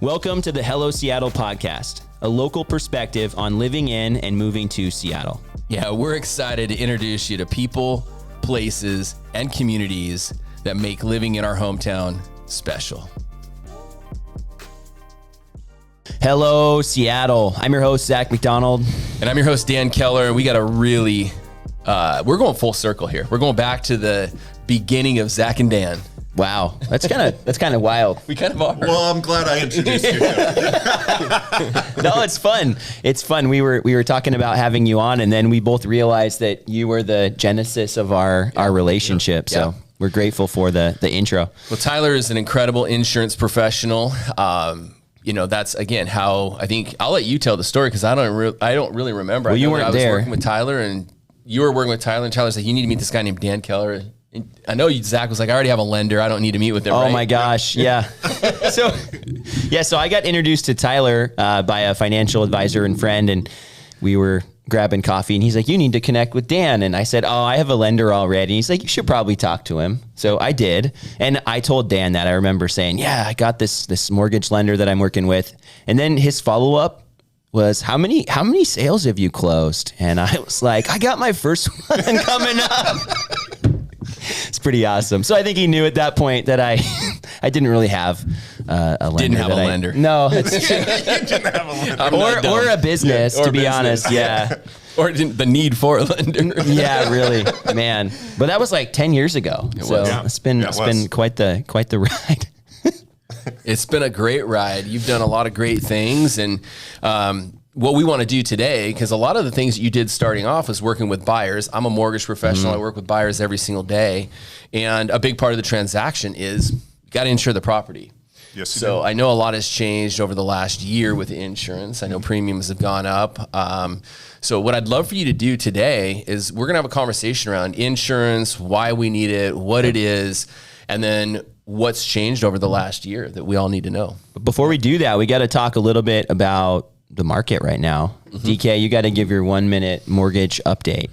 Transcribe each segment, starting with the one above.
Welcome to the Hello Seattle podcast, a local perspective on living in and moving to Seattle. Yeah, we're excited to introduce you to people, places, and communities that make living in our hometown special. Hello, Seattle. I'm your host, Zach McDonald. And I'm your host, Dan Keller. We got a really, we're going full circle here. We're going back to the beginning of Zach and Dan. Wow, that's kind of wild. We kind of are. Well, I'm glad I introduced you. No, it's fun. It's fun. We were talking about having you on, and then we both realized that you were the genesis of our relationship. Yeah. So we're grateful for the intro. Well, Tyler is an incredible insurance professional. That's again how I think I'll let you tell the story because I don't really remember. Well, you weren't there. I was working with Tyler, and you were working with Tyler, and Tyler's like, you need to meet this guy named Dan Keller. And I know Zach was like, I already have a lender. I don't need to meet with him. Oh my gosh. Yeah. So I got introduced to Tyler by a financial advisor and friend, and we were grabbing coffee, and he's like, you need to connect with Dan. And I said, I have a lender already. And he's like, you should probably talk to him. So I did. And I told Dan that. I remember saying, yeah, I got this mortgage lender that I'm working with. And then his follow-up was, how many sales have you closed? And I was like, I got my first one coming up. It's pretty awesome. So I think he knew at that point that I didn't really have a lender. Didn't have a lender. No. You didn't have a lender. Or a business, or to be business. honest. Yeah. Or the need for a lender. Yeah, really, man. But that was like 10 years ago. So Yeah. it's been quite the ride. It's been a great ride. You've done a lot of great things. And what we want to do today, because a lot of the things that you did starting off was working with buyers. I'm a mortgage professional. I work with buyers every single day. And a big part of the transaction is you got to insure the property. Yes, So I know a lot has changed over the last year with insurance. I know premiums have gone up. So what I'd love for you to do today is we're going to have a conversation around insurance, why we need it, what it is, and then what's changed over the last year that we all need to know. But before we do that, we got to talk a little bit about the market right now. DK, you got to give your 1 minute mortgage update.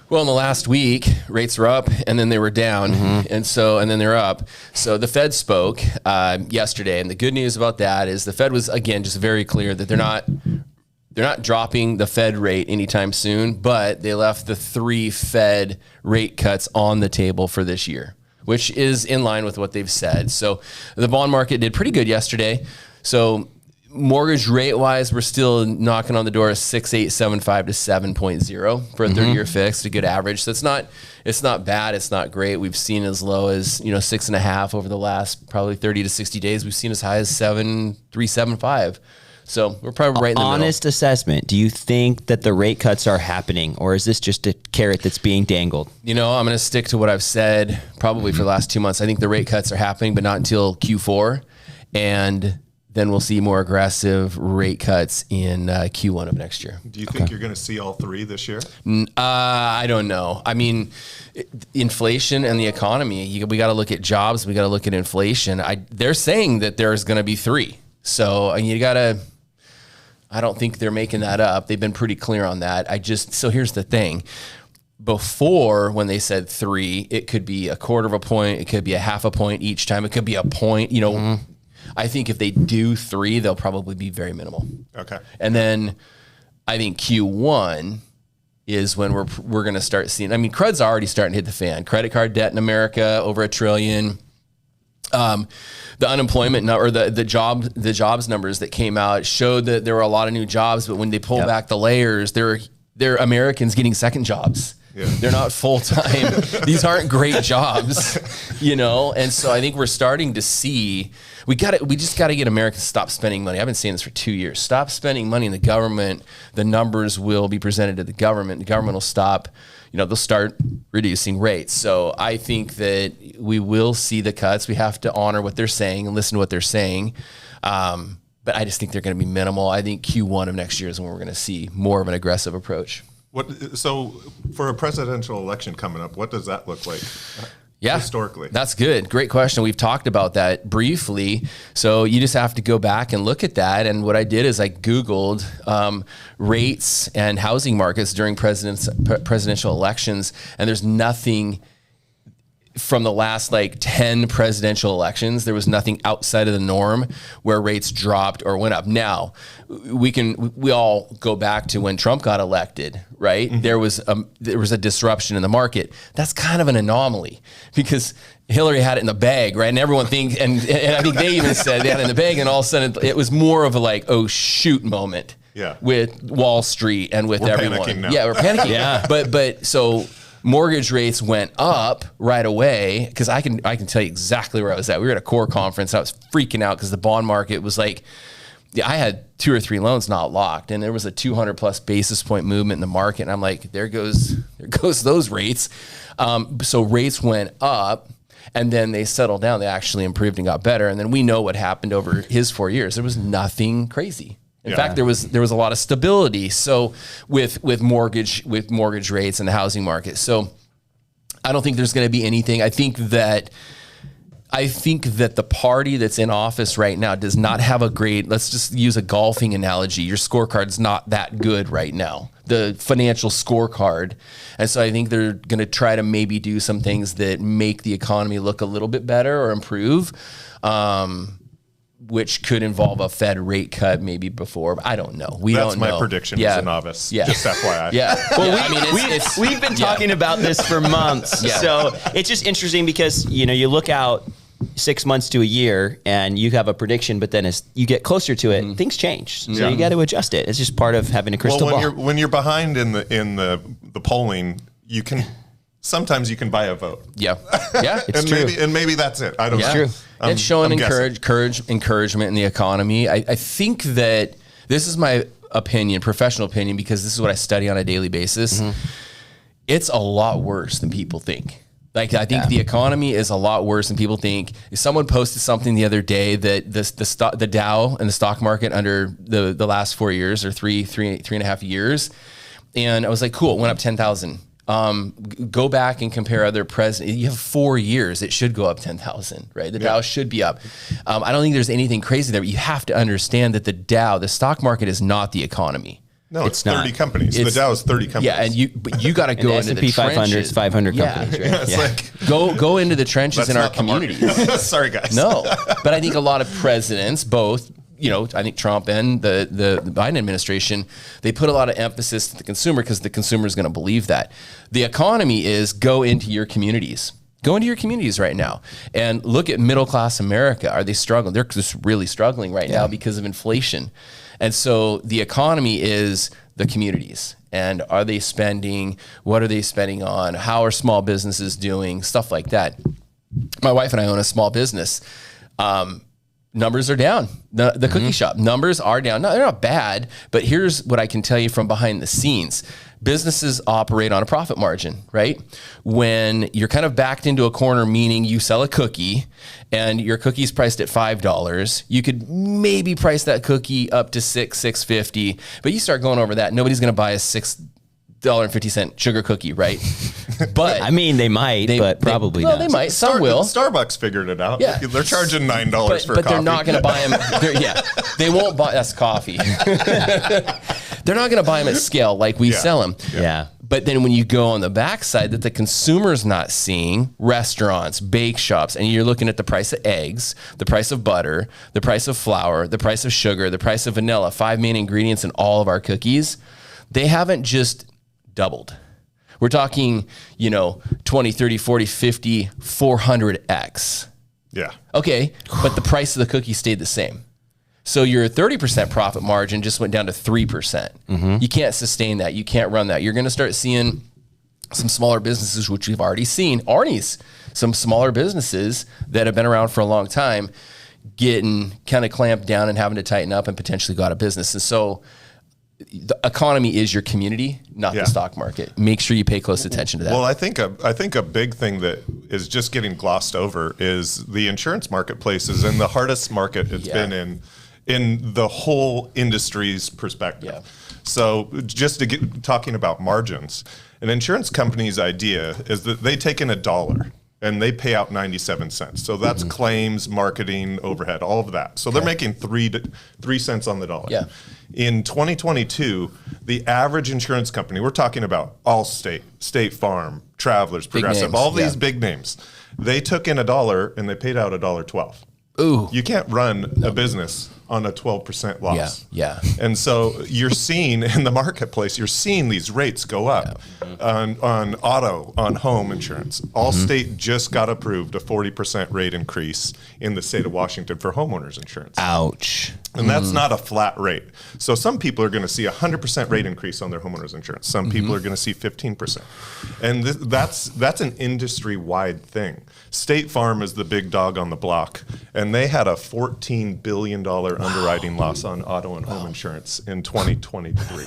Well, in the last week, rates were up and then they were down. And then they're up. So the Fed spoke yesterday. And the good news about that is the Fed was, again, just very clear that they're not dropping the Fed rate anytime soon, but they left the 3 Fed rate cuts on the table for this year, which is in line with what they've said. So the bond market did pretty good yesterday. So mortgage rate wise, we're still knocking on the door of 6.875 to 7.0 for a 30-year fixed, a good average. So it's not bad. It's not great. We've seen as low as 6.5 over the last probably 30 to 60 days. We've seen as high as 7.375. So we're probably right in the Honest assessment. Do you think that the rate cuts are happening, or is this just a carrot that's being dangled? I'm going to stick to what I've said probably for the last 2 months. I think the rate cuts are happening, but not until Q4. And then we'll see more aggressive rate cuts in Q1 of next year. Do you think you're going to see all 3 this year? I don't know. I mean, inflation and the economy, we got to look at jobs. We got to look at inflation. They're saying that there's going to be 3. So I don't think they're making that up. They've been pretty clear on that. So here's the thing. Before, when they said 3, it could be a quarter of a point. It could be a half a point each time. It could be a point, I think if they do 3, they'll probably be very minimal. Okay. And then I think Q1 is when we're going to start seeing, CRUD's already starting to hit the fan. Credit card debt in America, over $1 trillion. The unemployment or the jobs numbers that came out showed that there were a lot of new jobs, but when they pull back the layers, they're Americans getting second jobs. Yeah. They're not full-time. These aren't great jobs, And so I think we're starting to see, we just got to get Americans to stop spending money. I've been saying this for 2 years. Stop spending money in the government. The numbers will be presented to the government. The government will stop, they'll start reducing rates. So I think that we will see the cuts. We have to honor what they're saying and listen to what they're saying. But I just think they're going to be minimal. I think Q1 of next year is when we're going to see more of an aggressive approach. So for a presidential election coming up, what does that look like? Historically? That's good. Great question. We've talked about that briefly. So you just have to go back and look at that. And what I did is I Googled rates and housing markets during presidential elections, and there's nothing from the last like 10 presidential elections, there was nothing outside of the norm where rates dropped or went up. Now we all go back to when Trump got elected, right? There was a disruption in the market. That's kind of an anomaly because Hillary had it in the bag, right? And everyone thinks, and I think they even said they had it in the bag, and all of a sudden it was more of a like, oh shoot moment. Yeah. With Wall Street and with everyone. Panicking now. Yeah, we're panicking. Yeah. But so mortgage rates went up right away because I can tell you exactly where I was at. We were at a core conference. I was freaking out because the bond market was like, I had 2 or 3 loans not locked, and there was a 200 plus basis point movement in the market. And I'm like, there goes those rates. So rates went up. And then they settled down. They actually improved and got better. And then we know what happened over his 4 years. There was nothing crazy. In fact, there was a lot of stability. So with mortgage rates and the housing market. So I don't think there's going to be anything. I think that the party that's in office right now does not have a great, let's just use a golfing analogy. Your scorecard's not that good right now, the financial scorecard. And so I think they're going to try to maybe do some things that make the economy look a little bit better or improve, which could involve a Fed rate cut maybe before. I don't know. That's my prediction as a novice. Yeah. Just FYI. Yeah. Well, we've been talking about this for months. Yeah. So it's just interesting because, you look out 6 months to a year and you have a prediction, but then as you get closer to it, things change. So you got to adjust it. It's just part of having a crystal ball. When you're behind in the polling, sometimes you can buy a vote. Yeah. Yeah. It's true. Maybe that's it. I don't know. It's true. It's showing encouragement in the economy. I think that this is my opinion, professional opinion, because this is what I study on a daily basis. It's a lot worse than people think. Like, I think the economy is a lot worse than people think. Someone posted something the other day that the Dow and the stock market under the last 4 years or three and a half years. And I was like, cool, it went up 10,000. Go back and compare other presidents. You have 4 years. It should go up 10,000, right? The Dow should be up. I don't think there's anything crazy there, but you have to understand that the stock market is not not the economy. No, it's 30 companies. The Dow is 30 companies. Yeah, and you got to go into the S&P 500 is 500 companies, right? It's like, go into the trenches in our communities. Sorry, guys. No, but I think a lot of presidents, both, I think Trump and the Biden administration, they put a lot of emphasis to the consumer because the consumer is going to believe that. The economy is go into your communities. Go into your communities right now and look at middle-class America. Are they struggling? They're just really struggling right now because of inflation. And so the economy is the communities. And are they spending? What are they spending on? How are small businesses doing? Stuff like that. My wife and I own a small business. Numbers are down. The cookie shop numbers are down. No, they're not bad, but here's what I can tell you from behind the scenes. Businesses operate on a profit margin, right? When you're kind of backed into a corner, meaning you sell a cookie and your cookie's priced at $5, you could maybe price that cookie up to $6.50, but you start going over that, nobody's going to buy a $6.50 sugar cookie, right? But I mean, they might, but probably not. They might. Some will. Starbucks figured it out. Yeah. They're charging $9 for but coffee. They're not going to buy them. They won't buy. That's coffee. They're not going to buy them at scale like we sell them. Yeah. But then when you go on the backside that the consumer's not seeing, restaurants, bake shops, and you're looking at the price of eggs, the price of butter, the price of flour, the price of sugar, the price of vanilla, 5 main ingredients in all of our cookies, they haven't just doubled. We're talking, 20, 30, 40, 50, 400x. Yeah. Okay, but the price of the cookie stayed the same. So your 30% profit margin just went down to 3%. You can't sustain that. You can't run that. You're going to start seeing some smaller businesses, which we've already seen, some smaller businesses that have been around for a long time getting kind of clamped down and having to tighten up and potentially go out of business. And so the economy is your community, not the stock market. Make sure you pay close attention to that. Well, I think a big thing that is just getting glossed over is the insurance marketplace is in the hardest market it's been in the whole industry's perspective. Yeah. So just to get talking about margins, an insurance company's idea is that they take in $1 and they pay out 97 cents. So that's claims, marketing, overhead, all of that. So they're making 3 cents on the dollar. Yeah. In 2022, the average insurance company, we're talking about Allstate, State Farm, Travelers, Progressive, all these big names, They took in $1 and they paid out $1.12. Ooh. You can't run a business on a 12% loss. Yeah. And so you're seeing in the marketplace, you're seeing these rates go up on auto, on home insurance. Allstate just got approved a 40% rate increase in the state of Washington for homeowners insurance. Ouch. And that's not a flat rate. So some people are going to see a 100% rate increase on their homeowners insurance. Some people are going to see 15%. And that's an industry-wide thing. State Farm is the big dog on the block, and they had a $14 billion underwriting loss on auto and home insurance in 2023.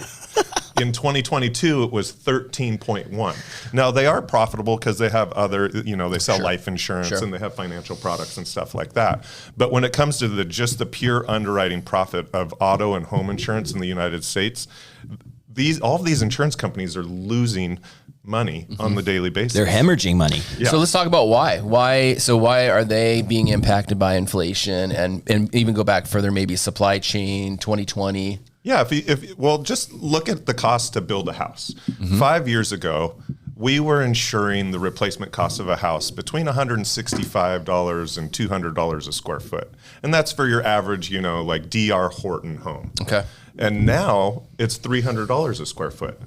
In 2022, it was 13.1. Now, they are profitable because they have other, they sell life insurance and they have financial products and stuff like that. But when it comes to just the pure underwriting profit of auto and home insurance in the United States, all of these insurance companies are losing money on the daily basis. They're hemorrhaging money. Yeah. So let's talk about why. Why are they being impacted by inflation and even go back further, maybe supply chain, 2020? Yeah, just look at the cost to build a house. 5 years ago, we were insuring the replacement cost of a house between $165 and $200 a square foot. And that's for your average, like D.R. Horton home. Okay. And now it's $300 a square foot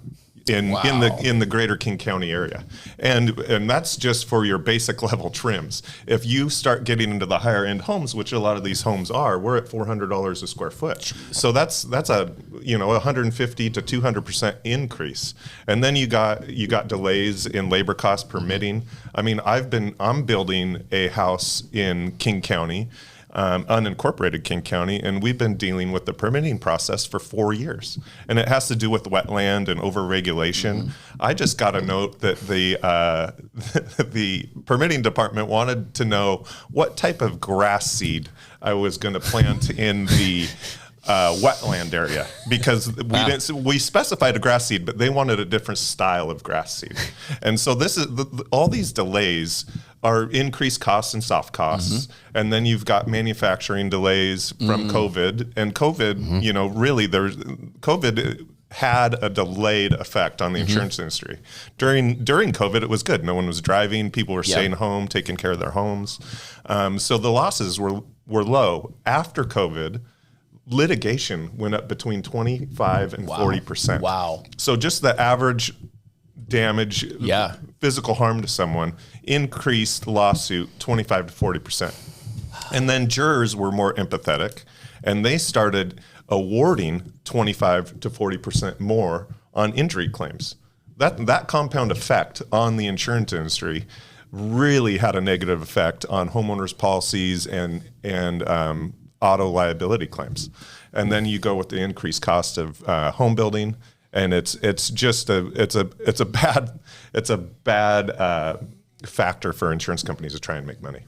in the greater King County area. And that's just for your basic level trims. If you start getting into the higher end homes, which a lot of these homes are, we're at $400 a square foot. So that's a 150 to 200% increase. And then you got delays in labor cost permitting. I mean, I'm building a house in King County, unincorporated King County, and we've been dealing with the permitting process for 4 years. And it has to do with wetland and overregulation. I just got a note that the permitting department wanted to know what type of grass seed I was going to plant in the wetland area, because we specified a grass seed, but they wanted a different style of grass seed. And so this is all these delays are increased costs and soft costs. And then you've got manufacturing delays from COVID, and COVID, really COVID had a delayed effect on the insurance industry. During COVID, it was good. No one was driving. People were staying home, taking care of their homes. So the losses were low. After COVID, litigation went up between 25 and 40%. Wow. So just the average damage, physical harm to someone, increased lawsuit 25 to 40%. And then jurors were more empathetic, and they started awarding 25 to 40% more on injury claims. That compound effect on the insurance industry really had a negative effect on homeowners policies and auto liability claims. And then you go with the increased cost of home building, and it's a bad factor for insurance companies to try and make money.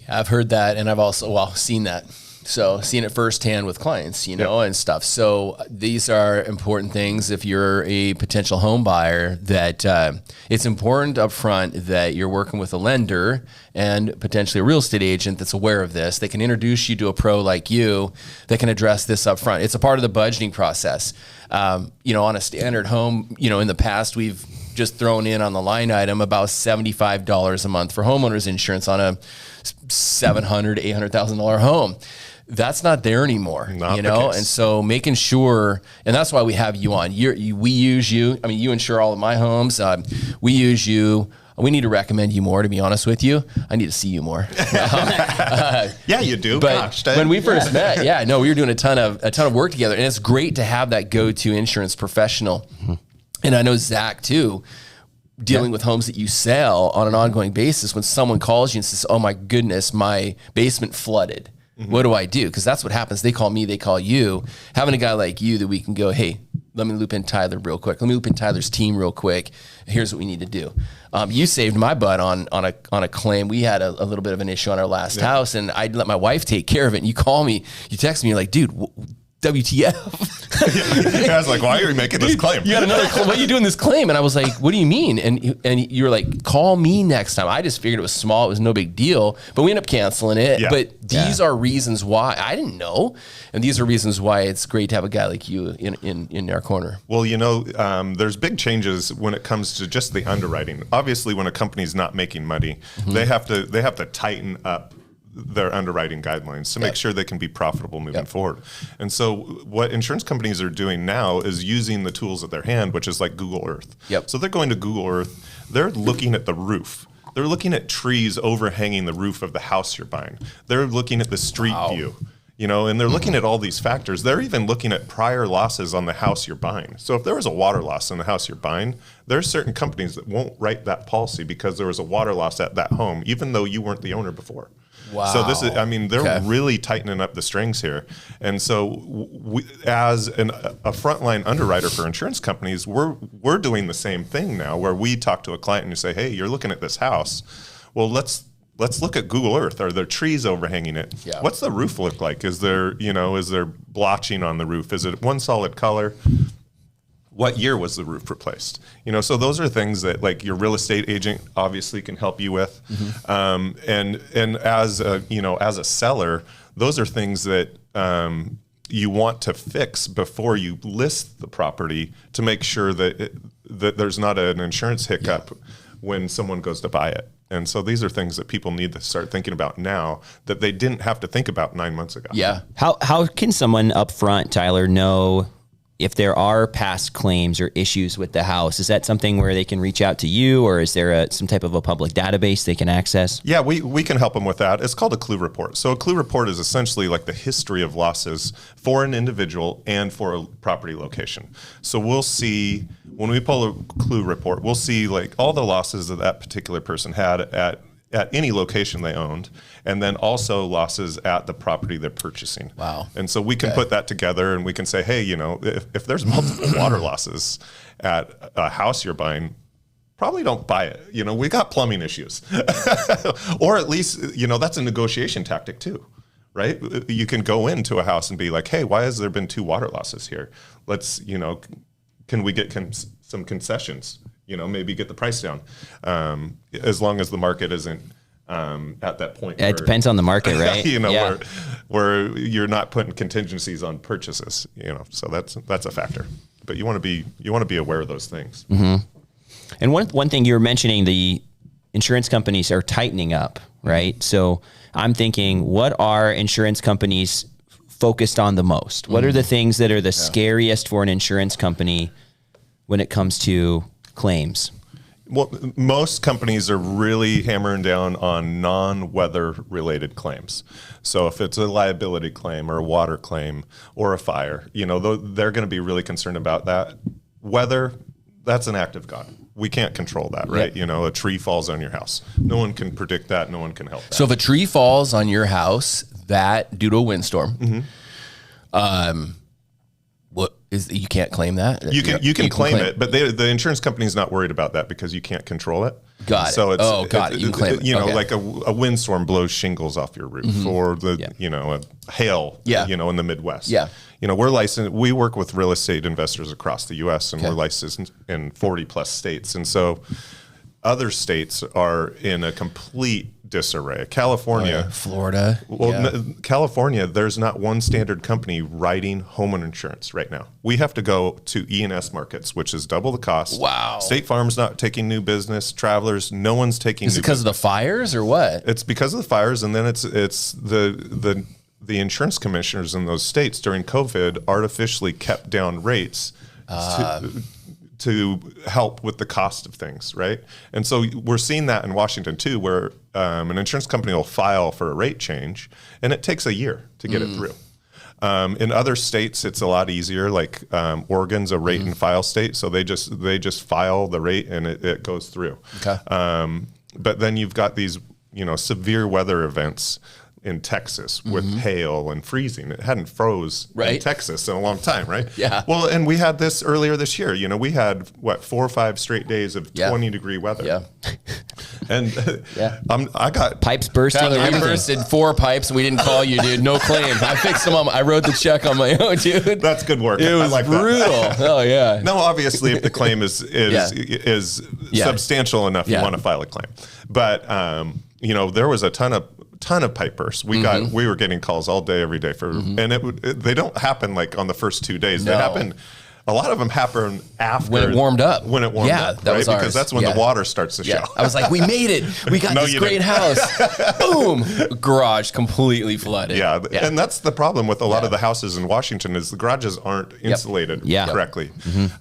Yeah, I've heard that, and I've also seen that. So seeing it firsthand with clients, and stuff. So these are important things if you're a potential home buyer, that it's important up front that you're working with a lender and potentially a real estate agent that's aware of this. They can introduce you to a pro like you that can address this up front. It's a part of the budgeting process. On a standard home, in the past, we've just thrown in on the line item about $75 a month for homeowners insurance on a $700,000 to $800,000 home. That's not there anymore, and so making sure, and that's why we have you on. We use you. I mean, you insure all of my homes. We use you. We need to recommend you more, to be honest with you. I need to see you more. Yeah, you do. But when we first met, we were doing a ton of work together, and it's great to have that go-to insurance professional. And I know Zach too, dealing with homes that you sell on an ongoing basis. When someone calls you and says, "Oh my goodness, my basement flooded. What do I do?" Because that's what happens. They call me, they call you. Having a guy like you that we can go, "Hey, let me loop in Tyler real quick. Let me loop in Tyler's team real quick. Here's what we need to do." You saved my butt on a claim. We had a little bit of an issue on our last house, and I'd let my wife take care of it. And you call me, you text me, you're like, "Dude, WTF? I was like, why are you making this claim? You got another claim. What are you doing this claim? And I was like, what do you mean? And you were like, call me next time. I just figured it was small. It was no big deal. But we ended up canceling it. Yeah. But these are reasons why. I didn't know. And these are reasons why it's great to have a guy like you in our corner. Well, there's big changes when it comes to just the underwriting. Obviously, when a company's not making money, they have to tighten up their underwriting guidelines to make sure they can be profitable moving forward. And so what insurance companies are doing now is using the tools at their hand, which is like Google Earth. So they're going to Google Earth. They're looking at the roof. They're looking at trees overhanging the roof of the house you're buying. They're looking at the street view. And they're looking at all these factors. They're even looking at prior losses on the house you're buying. So if there was a water loss in the house you're buying, there's certain companies that won't write that policy because there was a water loss at that home, even though you weren't the owner before. Wow. So they're really tightening up the strings here. And so we, as a frontline underwriter for insurance companies, we're doing the same thing now, where we talk to a client and you say, hey, you're looking at this house. Well, let's look at Google Earth. Are there trees overhanging it? Yeah. What's the roof look like? Is there blotching on the roof? Is it one solid color? What year was the roof replaced? So those are things that like your real estate agent obviously can help you with. And as a seller, those are things that you want to fix before you list the property to make sure that there's not an insurance hiccup when someone goes to buy it. And so these are things that people need to start thinking about now that they didn't have to think about 9 months ago. Yeah. How can someone up front, Tyler, know if there are past claims or issues with the house? Is that something where they can reach out to you, or is there some type of a public database they can access? Yeah, we can help them with that. It's called a clue report. So a clue report is essentially like the history of losses for an individual and for a property location. So we'll see, when we pull a clue report, we'll see like all the losses that particular person had at any location they owned, and then also losses at the property they're purchasing. Wow. And so we can put that together and we can say, hey, if there's multiple water losses at a house you're buying, probably don't buy it. We got plumbing issues. Or at least, that's a negotiation tactic too, right? You can go into a house and be like, hey, why has there been 2 water losses here? Let's, can we get some concessions? Maybe get the price down, as long as the market isn't at that point. It depends on the market, right? Where you're not putting contingencies on purchases. So that's a factor. But you want to be aware of those things. Mm-hmm. And one thing you were mentioning, the insurance companies are tightening up, right? So I'm thinking, what are insurance companies focused on the most? What are the things that are the scariest for an insurance company when it comes to claims? Well, most companies are really hammering down on non-weather related claims. So if it's a liability claim or a water claim or a fire, they're going to be really concerned about that. Weather, that's an act of God. We can't control that, right? Yep. A tree falls on your house. No one can predict that. No one can help that. So if a tree falls on your house due to a windstorm, you can't claim that? You can claim it, but the insurance company's not worried about that because you can't control it. Got it. So You can claim it. Like a windstorm blows shingles off your roof, or a hail, in the Midwest. Yeah. We're licensed. We work with real estate investors across the U.S. and we're licensed in 40 plus states, and so other states are in a complete disarray. California, Florida. California, there's not one standard company writing homeowner insurance right now. We have to go to E&S markets, which is double the cost. Wow. State Farm's not taking new business. Travelers, no one's taking. Is it because of the fires or what? It's because of the fires, and then it's the insurance commissioners in those states during COVID artificially kept down rates to help with the cost of things, right? And so we're seeing that in Washington too, where an insurance company will file for a rate change, and it takes a year to get it through. In other states, it's a lot easier. Like Oregon's a rate and file state, so they just file the rate and it goes through. Okay. But then you've got these severe weather events in Texas with hail and freezing. It hadn't froze in Texas in a long time, right? Yeah. Well, and we had this earlier this year. We had 4 or 5 straight days of 20-degree weather. Yeah. And Yeah. I got Pipes bursting. Tyler, and we everything. bursted 4 pipes and we didn't call you, dude. No claim. I fixed them all. I wrote the check on my own, dude. that's good work. It was I like brutal. that. Oh yeah. No, obviously, if the claim is Yeah. substantial enough, you Yeah. want to file a claim. But there was a ton of pipe bursts. We were getting calls all day, every day and they don't happen like on the first 2 days. They No. happen. A lot of them happen after When it warmed up. When it warmed up, that was because ours. that's when Yeah. the water starts to show. I was like, we made it. We got No, this you great didn't. house. Boom. Garage completely flooded. Yeah, and that's the problem with a lot of the houses in Washington is the garages aren't insulated Yeah. correctly.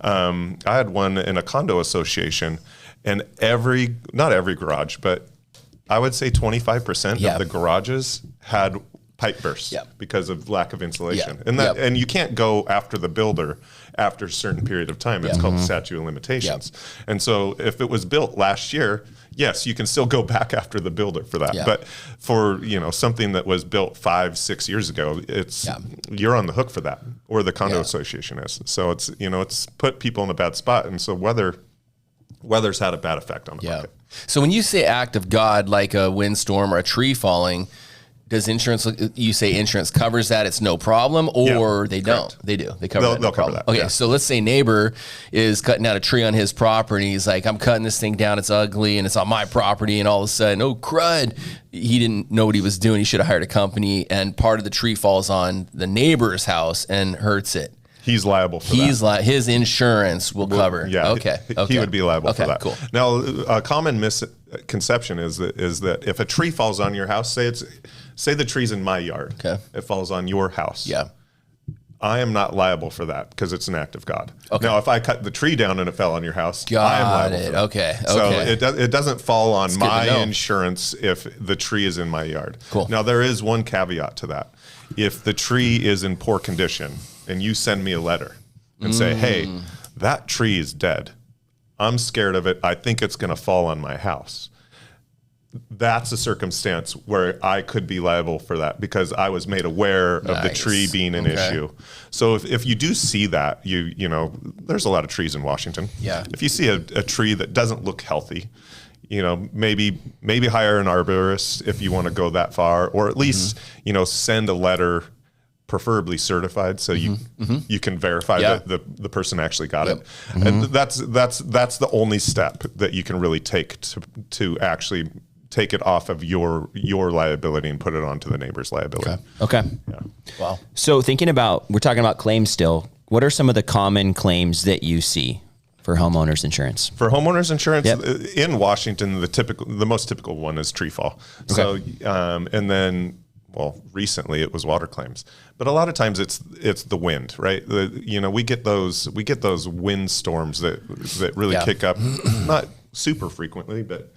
I had one in a condo association, and not every garage, but I would say 25% of the garages had pipe bursts because of lack of insulation. And and you can't go after the builder after a certain period of time. It's called the statute of limitations. And so if it was built last year, yes, you can still go back after the builder for that. But for something that was built 5-6 years ago, you're on the hook for that, or the condo association is. So it's put people in a bad spot, and so weather's had a bad effect on the market. So when you say act of God, like a windstorm or a tree falling, does insurance? You say insurance covers that; it's no problem, or they don't? Correct. They do. They cover that. They'll cover that. Okay, Yeah. so let's say neighbor is cutting out a tree on his property. He's like, "I'm cutting this thing down. It's ugly, and it's on my property." And all of a sudden, oh crud! He didn't know what he was doing. He should have hired a company. And part of the tree falls on the neighbor's house and hurts it. He's liable for that. His insurance will cover. Yeah. Okay. He would be liable for that. Cool. Now, a common misconception is that if a tree falls on your house, say the tree's in my yard, it falls on your house. Yeah. I am not liable for that because it's an act of God. Okay. Now, if I cut the tree down and it fell on your house, I am liable for that. Okay. So it doesn't fall on my insurance if the tree is in my yard. Cool. Now, there is one caveat to that. If the tree is in poor condition and you send me a letter and say, hey, that tree is dead, I'm scared of it, I think it's going to fall on my house, that's a circumstance where I could be liable for that because I was made aware of the tree being an issue. So if you do see that, you know, there's a lot of trees in Washington. Yeah. If you see a tree that doesn't look healthy, you know, maybe hire an arborist if you want to go that far, or at least, you know, send a letter, preferably certified, so you can verify that the person actually got it. And that's the only step that you can really take to actually take it off of your liability and put it onto the neighbor's liability. Okay. Yeah. Wow. So we're talking about claims still. What are some of the common claims that you see for homeowners insurance? For homeowners insurance in Washington, the most typical one is tree fall. So, and then, well, recently it was water claims, but a lot of times it's the wind, right? We get those wind storms that really kick up, not super frequently, but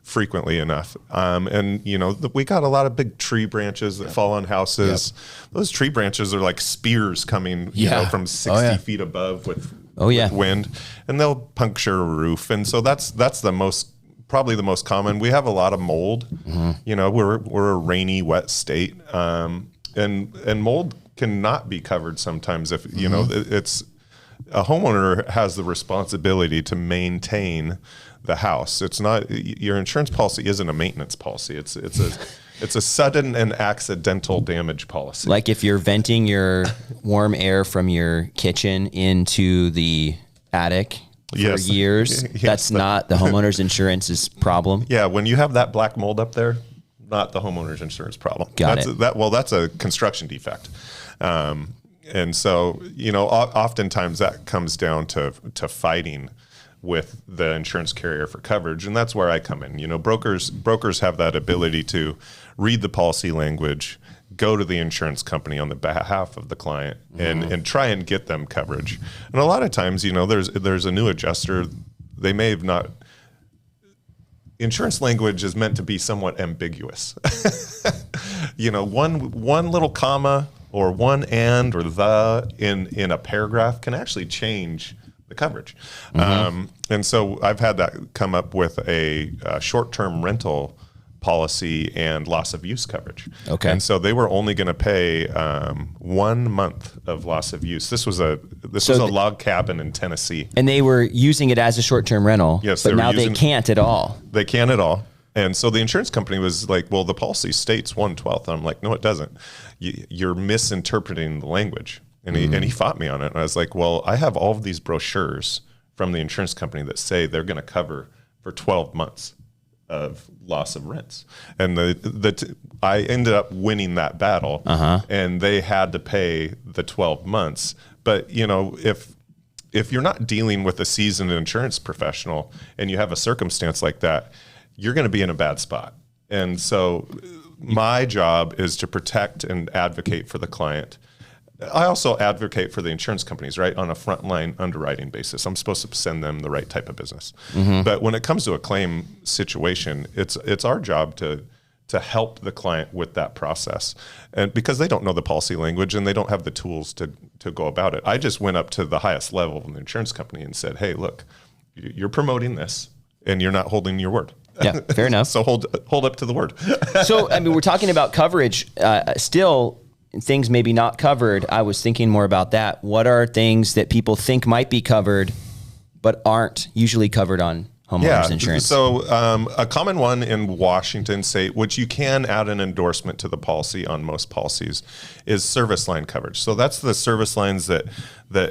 frequently enough. And you know, we got a lot of big tree branches that fall on houses. Those tree branches are like spears coming, you know, from 60 feet above with wind, and they'll puncture a roof. And so that's probably the most common. We have a lot of mold. You know, we're a rainy, wet state, and mold cannot be covered sometimes if you know it's a homeowner has the responsibility to maintain the house. It's not, your insurance policy isn't a maintenance policy. It's a sudden and accidental damage policy. Like if you're venting your warm air from your kitchen into the attic for years, that's not the homeowner's insurance's problem. Yeah, when you have that black mold up there, not the homeowner's insurance problem. That's a construction defect. And so, you know, oftentimes that comes down to fighting with the insurance carrier for coverage, and that's where I come in. You know, brokers have that ability to read the policy language, go to the insurance company on the behalf of the client, and try and get them coverage. And a lot of times, you know, there's a new adjuster. They may have not. Insurance language is meant to be somewhat ambiguous. You know, one little comma or one and or the in a paragraph can actually change the coverage. And so I've had that come up with a short-term rental policy and loss of use coverage. Okay. And so they were only going to pay 1 month of loss of use. This was a log cabin in Tennessee. And they were using it as a short-term rental. Yes, but now they can't at all. They can't at all. And so the insurance company was like, well, the policy states 1/12. I'm like, no, it doesn't. You're misinterpreting the language. And he fought me on it. And I was like, well, I have all of these brochures from the insurance company that say they're going to cover for 12 months of loss of rents. And I ended up winning that battle, and they had to pay the 12 months. But, if you're not dealing with a seasoned insurance professional and you have a circumstance like that, you're going to be in a bad spot. And so my job is to protect and advocate for the client. I also advocate for the insurance companies, right, on a frontline underwriting basis. I'm supposed to send them the right type of business. But when it comes to a claim situation, it's our job to help the client with that process. And because they don't know the policy language and they don't have the tools to go about it. I just went up to the highest level of the insurance company and said, hey, look, you're promoting this and you're not holding your word. Yeah, fair enough. So hold up to the word. So, I mean, we're talking about coverage. Still, things maybe not covered. I was thinking more about that. What are things that people think might be covered, but aren't usually covered on homeowners insurance? So a common one in Washington State, which you can add an endorsement to the policy on most policies, is service line coverage. So that's the service lines that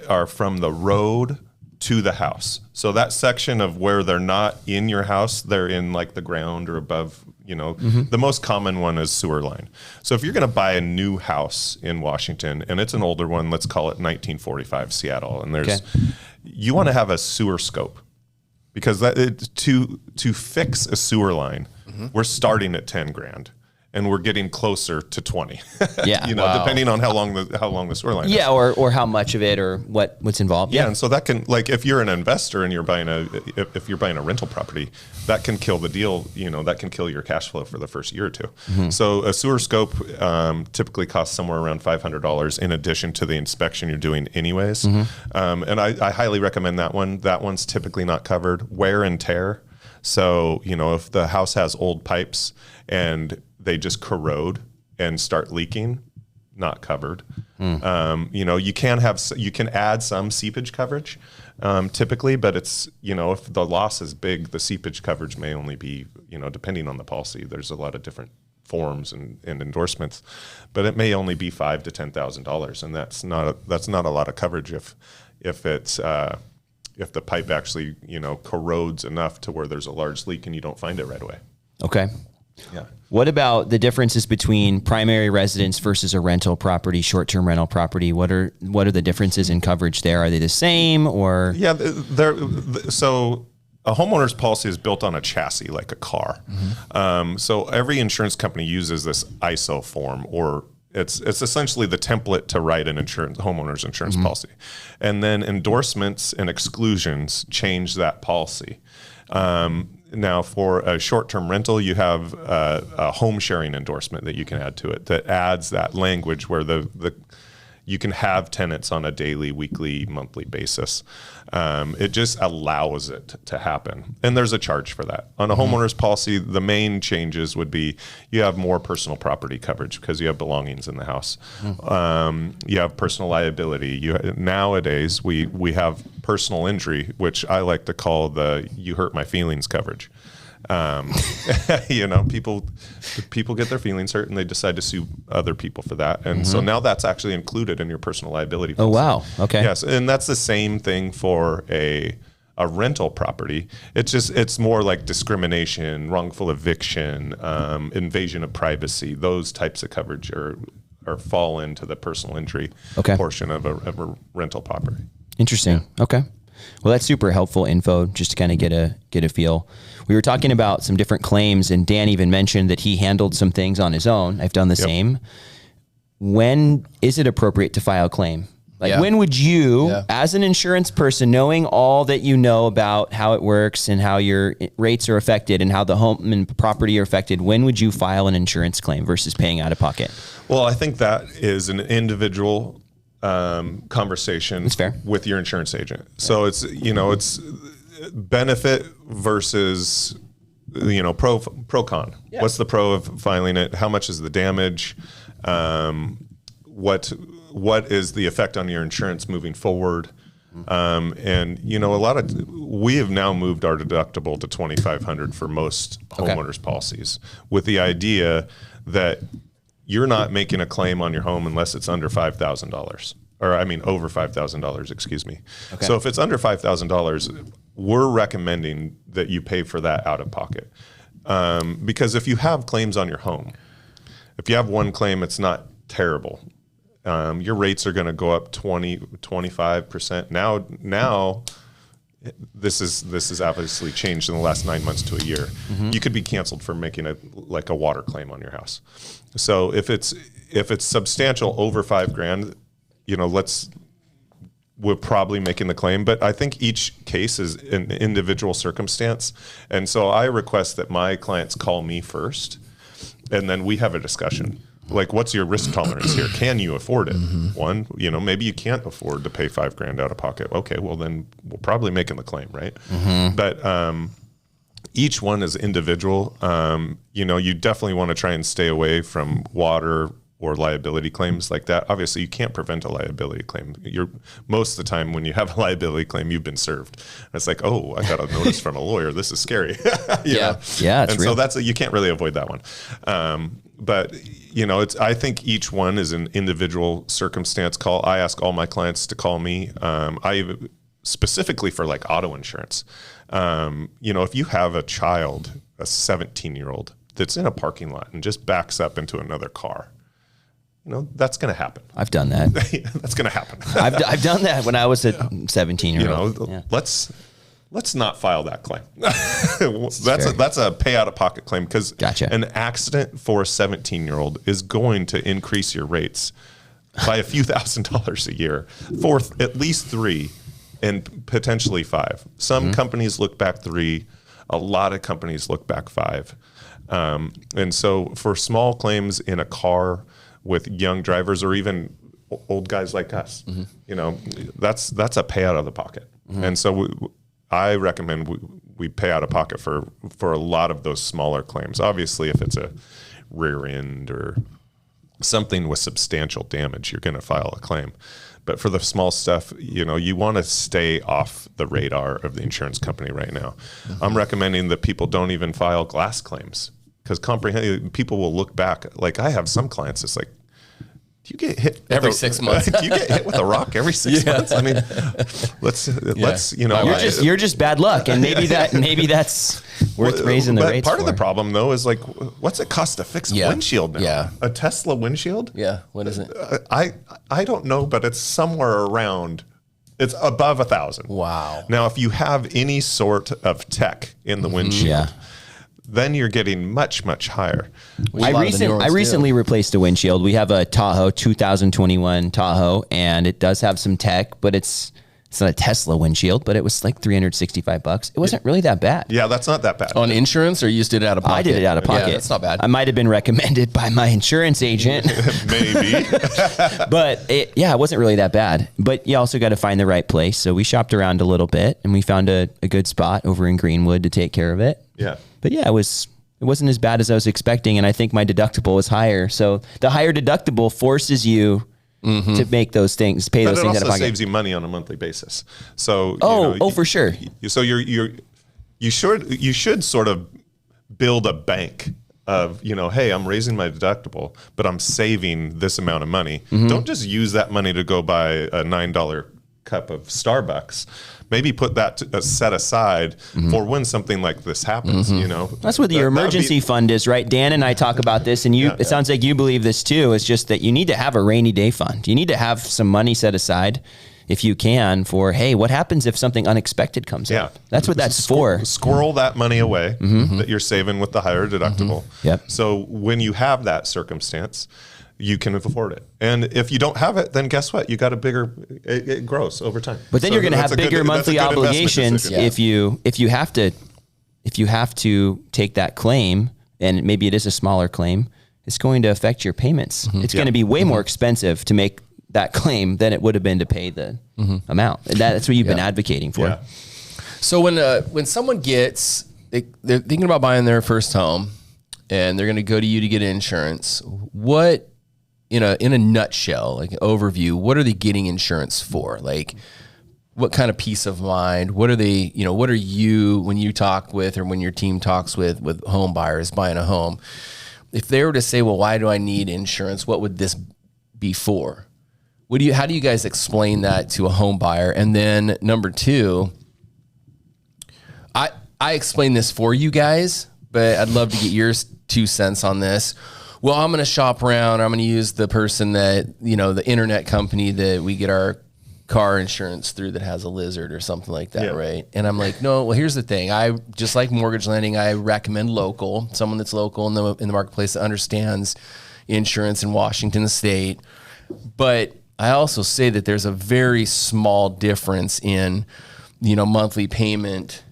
are from the road to the house. So that section of where they're not in your house, they're in like the ground or above, the most common one is sewer line. So if you're going to buy a new house in Washington, and it's an older one, let's call it 1945 Seattle, and you want to have a sewer scope, because to fix a sewer line, we're starting at 10 grand. And we're getting closer to 20. Yeah, depending on how long the sewer line is. Yeah, or how much of it, or what's involved. Yeah, and so that can, like, if you're an investor and you're buying if you're buying a rental property, that can kill the deal. That can kill your cash flow for the first year or two. So a sewer scope typically costs somewhere around $500 in addition to the inspection you're doing anyways. And I highly recommend that one. That one's typically not covered. Wear and tear. So if the house has old pipes and they just corrode and start leaking, not covered. You can add some seepage coverage typically, but it's, if the loss is big, the seepage coverage may only be, depending on the policy, there's a lot of different forms and endorsements, but it may only be $5,000 to $10,000. And that's not a lot of coverage if the pipe actually, corrodes enough to where there's a large leak and you don't find it right away. Okay. Yeah. What about the differences between primary residence versus a rental property, short-term rental property? What are the differences in coverage there? Are they the same, or? Yeah, so a homeowner's policy is built on a chassis like a car. So every insurance company uses this ISO form, or it's essentially the template to write an homeowner's insurance policy. And then endorsements and exclusions change that policy. Now, for a short-term rental, you have a home sharing endorsement that you can add to it that adds that language where you can have tenants on a daily, weekly, monthly basis. It just allows it to happen. And there's a charge for that. On a homeowner's policy, the main changes would be you have more personal property coverage because you have belongings in the house. You have personal liability. Nowadays, we have personal injury, which I like to call the "you hurt my feelings" coverage. People get their feelings hurt and they decide to sue other people for that. And so now that's actually included in your personal liability policy. Oh, wow. Okay. Yes. And that's the same thing for a rental property. It's more like discrimination, wrongful eviction, invasion of privacy. Those types of coverage are fall into the personal injury portion of a rental property. Interesting. Yeah. Okay. Well, that's super helpful info just to kind of get a feel. We were talking about some different claims, and Dan even mentioned that he handled some things on his own. I've done the same. When is it appropriate to file a claim? When would you, as an insurance person, knowing all that you know about how it works and how your rates are affected and how the home and property are affected, when would you file an insurance claim versus paying out of pocket? Well, I think that is an individual conversation with your insurance agent. So it's benefit versus pro con. Yeah. What's the pro of filing it? How much is the damage? What is the effect on your insurance moving forward? And we have now moved our deductible to $2,500 for most homeowners policies, with the idea that you're not making a claim on your home unless it's under $5,000, or over $5,000, excuse me. Okay. So if it's under $5,000, we're recommending that you pay for that out of pocket. Because if you have claims on your home, if you have one claim, it's not terrible. Your rates are going to go up 25%. Now this is obviously changed in the last 9 months to a year. You could be canceled for making a water claim on your house. So if it's substantial, over $5,000, we're probably making the claim. But I think each case is an individual circumstance, and so I request that my clients call me first, and then we have a discussion. Like, what's your risk tolerance here? Can you afford it? One, maybe you can't afford to pay $5,000 out of pocket. Okay, well then we're probably making the claim, right? But each one is individual. You definitely want to try and stay away from water or liability claims like that. Obviously, you can't prevent a liability claim. Most of the time when you have a liability claim, you've been served. And it's like, oh, I got a notice from a lawyer. This is scary. Yeah, it's real. So you can't really avoid that one. But I think each one is an individual circumstance call. I ask all my clients to call me. Specifically for like auto insurance. If you have a child, a 17-year-old that's in a parking lot and just backs up into another car, that's going to happen. I've done that. That's going to happen. I've done that when I was a 17-year-old. Let's not file that claim. That's a pay out of pocket claim, because an accident for a 17-year-old is going to increase your rates by a few $1,000s a year for at least 3 and potentially 5. Some companies look back 3. A lot of companies look back 5. And so for small claims in a car with young drivers, or even old guys like us, that's a pay out of the pocket. And so I recommend we pay out of pocket for a lot of those smaller claims. Obviously, if it's a rear end or something with substantial damage, you're going to file a claim. But for the small stuff, you want to stay off the radar of the insurance company right now. I'm recommending that people don't even file glass claims, because people will look back. Like, I have some clients, it's like, do you get hit every 6 months? Do you get hit with a rock every 6 months? I mean, let's you're just bad luck, and maybe that's worth raising the rates. Part of the problem, though, is like, what's it cost to fix a windshield now? Yeah. A Tesla windshield? Yeah. What is it? I don't know, but it's somewhere around. It's above $1,000. Wow. Now, if you have any sort of tech in the windshield, then you're getting much, much higher. I recently replaced a windshield. We have a Tahoe, 2021 Tahoe, and it does have some tech, but it's not a Tesla windshield, but it was like $365. It wasn't really that bad. Yeah, that's not that bad. On insurance, or you just did it out of pocket? I did it out of pocket. Yeah, that's not bad. I might have been recommended by my insurance agent. Maybe. But it wasn't really that bad. But you also got to find the right place. So we shopped around a little bit, and we found a good spot over in Greenwood to take care of it. Yeah. But it wasn't as bad as I was expecting, and I think my deductible was higher. So the higher deductible forces you to make those things, pay those things out of pocket. But it also saves you money on a monthly basis. So for sure. So you should sort of build a bank of, hey, I'm raising my deductible, but I'm saving this amount of money. Don't just use that money to go buy a $9 cup of Starbucks. Maybe put that set aside for when something like this happens. That's what your emergency fund is, right? Dan and I talk about this, and it sounds like you believe this too. It's just that you need to have a rainy day fund. You need to have some money set aside, if you can, for, hey, what happens if something unexpected comes up? That's what that's for. Squirrel that money away that you're saving with the higher deductible. Yep. So when you have that circumstance, you can afford it. And if you don't have it, then guess what? You got it grows over time. But then you're going to have bigger monthly obligations if you have to take that claim, and maybe it is a smaller claim. It's going to affect your payments. It's going to be way more expensive to make that claim than it would have been to pay the amount. And that's what you've been advocating for. Yeah. So when someone they're thinking about buying their first home, and they're going to go to you to get insurance, what, in a nutshell, like an overview, what are they getting insurance for? Like, what kind of peace of mind? What are they, what are you, when you talk with, or when your team talks with home buyers buying a home, if they were to say, well, why do I need insurance? What would this be for? How do you guys explain that to a home buyer? And then number two, I explain this for you guys, but I'd love to get your 2 cents on this. Well, I'm going to shop around. I'm going to use the person that, the internet company that we get our car insurance through that has a lizard or something like that, right? And I'm like, no, well, here's the thing. I just like mortgage lending, I recommend local, someone that's local in the marketplace that understands insurance in Washington State. But I also say that there's a very small difference in, monthly payment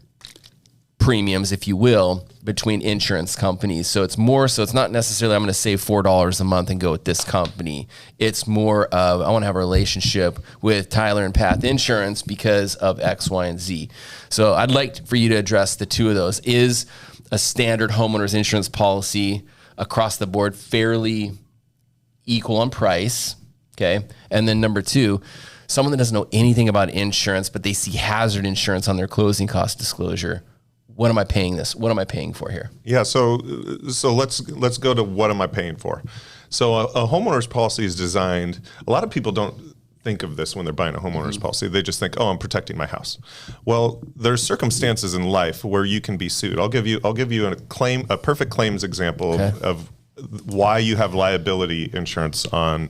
premiums, if you will, between insurance companies. So it's not necessarily I'm going to save $4 a month and go with this company. It's more of I want to have a relationship with Tyler and Path Insurance because of X, Y, and Z. So I'd like for you to address the two of those. Is a standard homeowner's insurance policy across the board fairly equal on price? Okay. And then number two, someone that doesn't know anything about insurance, but they see hazard insurance on their closing cost disclosure. What am I paying this? What am I paying for here? Yeah, so let's go to what am I paying for? So a homeowner's policy is designed. A lot of people don't think of this when they're buying a homeowner's policy. They just think, oh, I'm protecting my house. Well, there's circumstances in life where you can be sued. I'll give you a perfect claims example of why you have liability insurance on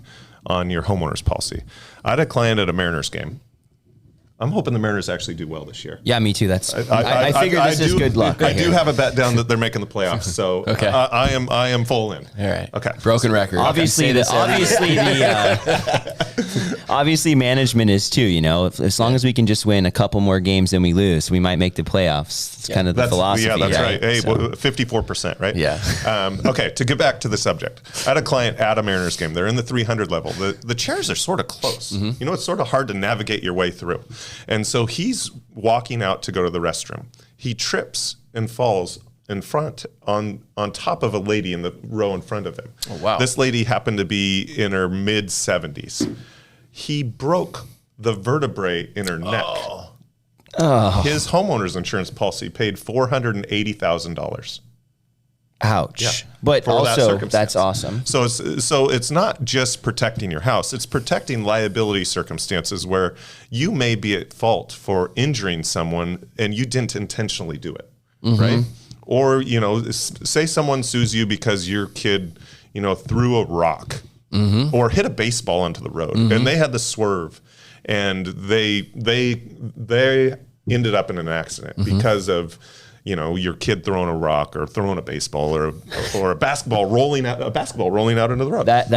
your homeowner's policy. I had a client at a Mariners game. I'm hoping the Mariners actually do well this year. Yeah, me too. I figure this is good luck. I do have a bet down that they're making the playoffs, so I am full in. All right. Okay. Broken record. Obviously, obviously management is too. As long as we can just win a couple more games than we lose, we might make the playoffs. It's kind of the philosophy. Yeah, that's right. Hey, 54%, right? Yeah. Okay. To get back to the subject, I had a client at a Mariners game. They're in the 300 level. The chairs are sort of close. It's sort of hard to navigate your way through. And so he's walking out to go to the restroom. He trips and falls in front on top of a lady in the row in front of him. Oh, wow. This lady happened to be in her mid 70s. He broke the vertebrae in her neck. Oh. His homeowner's insurance policy paid $480,000. Ouch. Yeah, but also, that's awesome. So it's not just protecting your house. It's protecting liability circumstances where you may be at fault for injuring someone and you didn't intentionally do it, right? Or, say someone sues you because your kid, threw a rock or hit a baseball onto the road and they had the swerve and they ended up in an accident because of your kid throwing a rock or throwing a baseball or a basketball rolling out into the road. That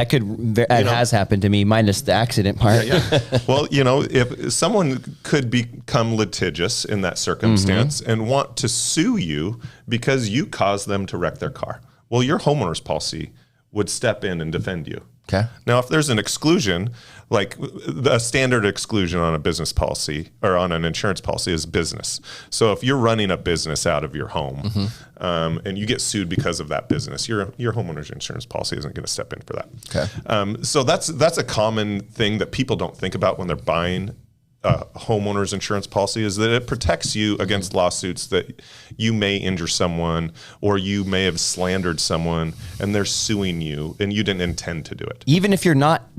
has happened to me, minus the accident part. Yeah. Well, if someone could become litigious in that circumstance and want to sue you because you caused them to wreck their car, well, your homeowner's policy would step in and defend you. Okay. Now, if there's an exclusion, like a standard exclusion on a business policy or on an insurance policy is business. So if you're running a business out of your home and you get sued because of that business, your homeowner's insurance policy isn't going to step in for that. Okay. So that's a common thing that people don't think about when they're buying a homeowner's insurance policy, is that it protects you against lawsuits that you may injure someone or you may have slandered someone and they're suing you and you didn't intend to do it. Even if you're not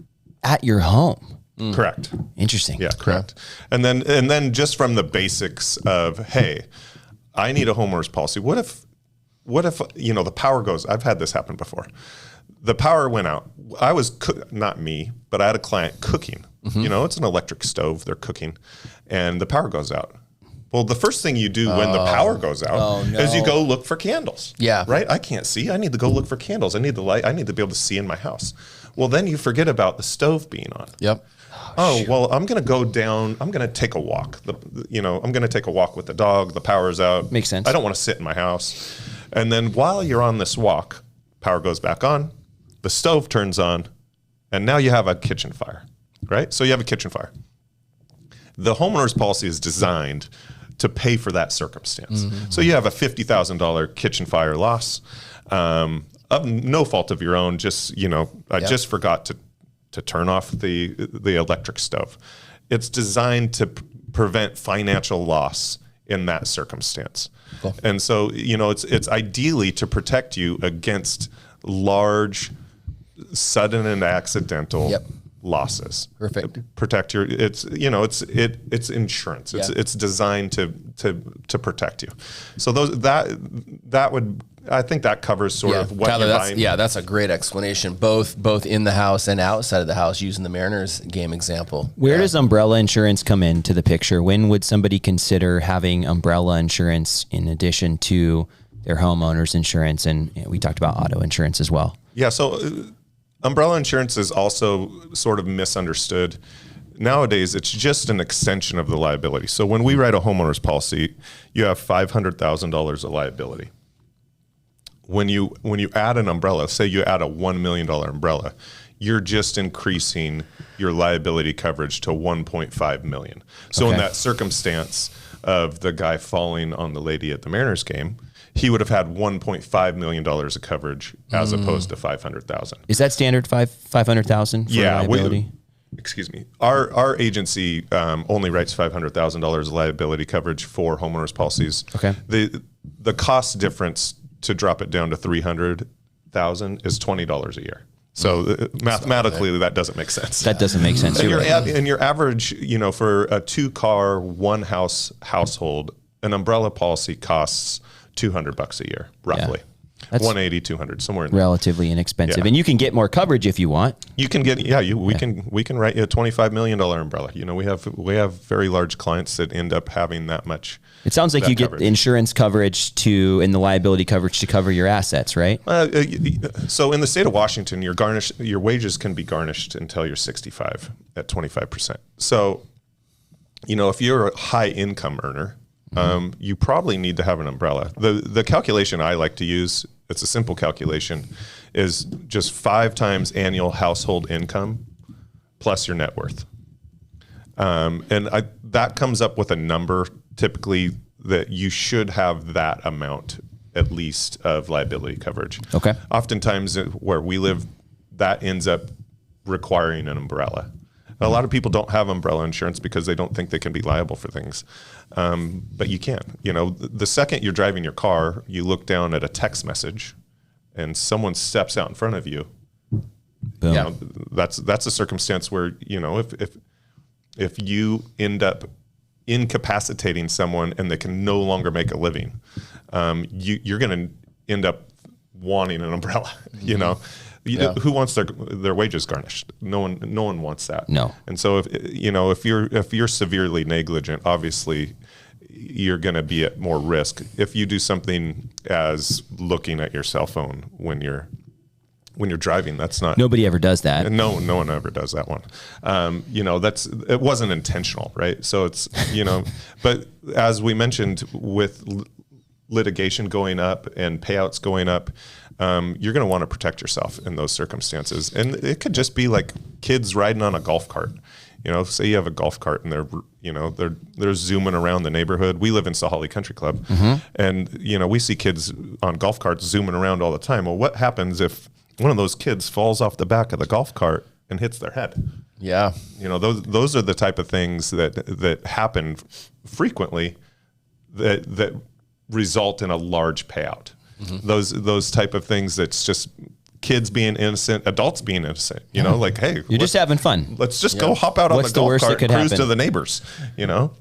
at your home. Correct. Interesting. Yeah, correct. And then just from the basics of, hey, I need a homeowner's policy. What if the power goes? I've had this happen before. The power went out. I was not me, but I had a client cooking. It's an electric stove. They're cooking, and the power goes out. Well, the first thing you do when the power goes out is you go look for candles. Yeah. Right? I can't see. I need to go look for candles. I need the light. I need to be able to see in my house. Well, then you forget about the stove being on. Yep. Oh, well, I'm going to go down. I'm going to take a walk. I'm going to take a walk with the dog. The power's out. Makes sense. I don't want to sit in my house. And then while you're on this walk, power goes back on, the stove turns on, and now you have a kitchen fire, right? So you have a kitchen fire. The homeowner's policy is designed to pay for that circumstance. So you have a $50,000 kitchen fire loss of no fault of your own. Just, I just forgot to turn off the electric stove. It's designed to prevent financial loss in that circumstance. Cool. And so, it's ideally to protect you against large, sudden and accidental losses. Perfect. Protect your, it's insurance. It's designed to protect you. So I think that covers sort of what Tyler, you're buying. that's a great explanation. Both in the house and outside of the house, using the Mariners game example. Where does umbrella insurance come into the picture? When would somebody consider having umbrella insurance in addition to their homeowner's insurance? And we talked about auto insurance as well. Yeah, so umbrella insurance is also sort of misunderstood. Nowadays, it's just an extension of the liability. So when we write a homeowner's policy, you have $500,000 of liability. When you add an umbrella, say you add a $1 million umbrella, you're just increasing your liability coverage to $1.5 million. So in that circumstance of the guy falling on the lady at the Mariners game, he would have had $1.5 million of coverage as opposed to $500,000. Is that standard $500,000 for liability? Excuse me. Our agency only writes $500,000 of liability coverage for homeowners policies. Okay. The cost difference to drop it down to $300,000 is $20 a year. So mathematically, that doesn't make sense. That doesn't make sense. And You're your average, for a 2-car, 1-house household, an umbrella policy costs $200 a year, roughly. Yeah. That's 180, 200, somewhere in there. relatively inexpensive. Yeah. And you can get more coverage if you want. You can get, we can write you a $25 million umbrella. We have very large clients that end up having that much. It sounds like you coverage. get insurance coverage and the liability coverage to cover your assets, right? So in the state of Washington, your wages can be garnished until you're 65 at 25%. So, if you're a high income earner, you probably need to have an umbrella. The calculation I like to use, it's a simple calculation, is just 5 times annual household income plus your net worth. That comes up with a number typically that you should have that amount at least of liability coverage. Okay. Oftentimes where we live, that ends up requiring an umbrella. A lot of people don't have umbrella insurance because they don't think they can be liable for things. But you can. The second you're driving your car, you look down at a text message and someone steps out in front of you. Boom. That's a circumstance where, if you end up incapacitating someone and they can no longer make a living, you're going to end up wanting an umbrella, Who wants their wages garnished? No one wants that. No. And so if you're severely negligent, obviously you're going to be at more risk. If you do something as looking at your cell phone when you're driving, that's not. Nobody ever does that. No one ever does that one. It wasn't intentional, right? So it's but as we mentioned, with litigation going up and payouts going up, you're going to want to protect yourself in those circumstances. And it could just be like kids riding on a golf cart. Say you have a golf cart and they're zooming around the neighborhood. We live in Sahalee Country Club, and we see kids on golf carts zooming around all the time. Well, what happens if one of those kids falls off the back of the golf cart and hits their head? Yeah. Those are the type of things that happen frequently that result in a large payout. Those type of things that's just kids being innocent, adults being innocent, like, hey, You're just having fun. Let's just go hop out on What's the the golf worst cart that and could cruise happen? to the neighbors,